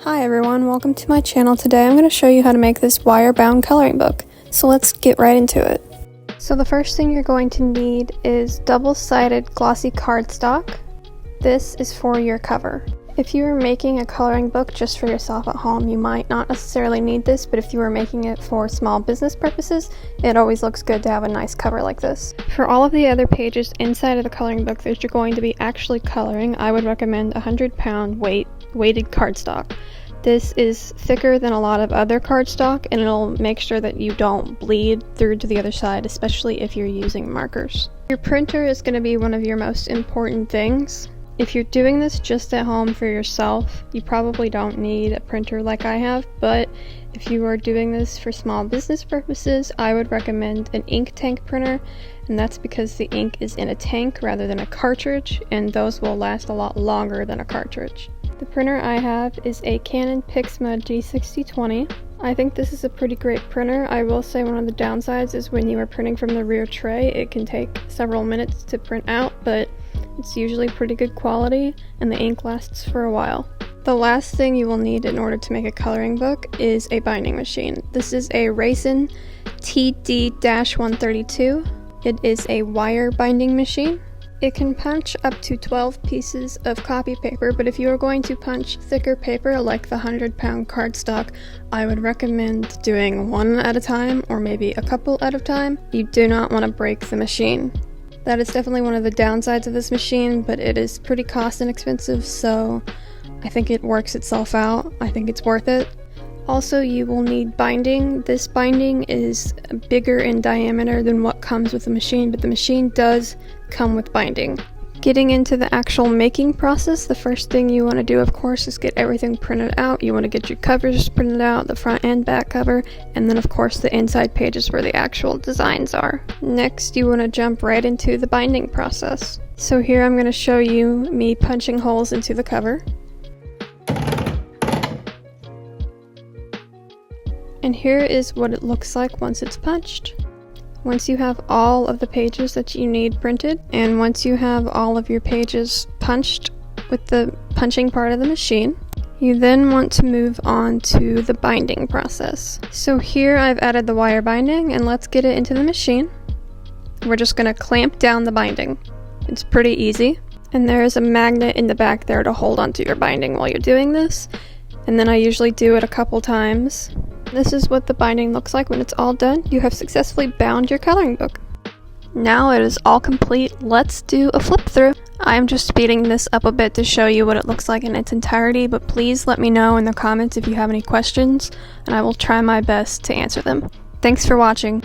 Hi everyone, welcome to my channel. Today I'm going to show you how to make this wire-bound coloring book. So let's get right into it. So the first thing you're going to need is double-sided glossy cardstock. This is for your cover. If you are making a coloring book just for yourself at home, you might not necessarily need this, but if you are making it for small business purposes, it always looks good to have a nice cover like this. For all of the other pages inside of the coloring book that you're going to be actually coloring, I would recommend 100-pound weighted cardstock. This is thicker than a lot of other cardstock, and it'll make sure that you don't bleed through to the other side, especially if you're using markers. Your printer is going to be one of your most important things. If you're doing this just at home for yourself, you probably don't need a printer like I have, but if you are doing this for small business purposes, I would recommend an ink tank printer, and that's because the ink is in a tank rather than a cartridge, and those will last a lot longer than a cartridge. The printer I have is a Canon PIXMA G6020. I think this is a pretty great printer. I will say one of the downsides is when you are printing from the rear tray, it can take several minutes to print out, but it's usually pretty good quality and the ink lasts for a while. The last thing you will need in order to make a coloring book is a binding machine. This is a Raisin TD-132. It is a wire binding machine. It can punch up to 12 pieces of copy paper, but if you are going to punch thicker paper like the 100-pound cardstock, I would recommend doing one at a time or maybe a couple at a time. You do not want to break the machine. That is definitely one of the downsides of this machine, but it is pretty cost inexpensive, so I think it works itself out. I think it's worth it. Also, you will need binding. This binding is bigger in diameter than what comes with the machine, but the machine does come with binding. Getting into the actual making process, the first thing you want to do, of course, is get everything printed out. You want to get your covers printed out, the front and back cover, and then of course the inside pages where the actual designs are. Next, you want to jump right into the binding process. So here I'm going to show you me punching holes into the cover. And here is what it looks like once it's punched. Once you have all of the pages that you need printed, and once you have all of your pages punched with the punching part of the machine, you then want to move on to the binding process. So here I've added the wire binding, and let's get it into the machine. We're just going to clamp down the binding. It's pretty easy. And there is a magnet in the back there to hold onto your binding while you're doing this. And then I usually do it a couple times. This is what the binding looks like when it's all done. You have successfully bound your coloring book. Now it is all complete. Let's do a flip through. I'm just speeding this up a bit to show you what it looks like in its entirety, but please let me know in the comments if you have any questions, and I will try my best to answer them. Thanks for watching.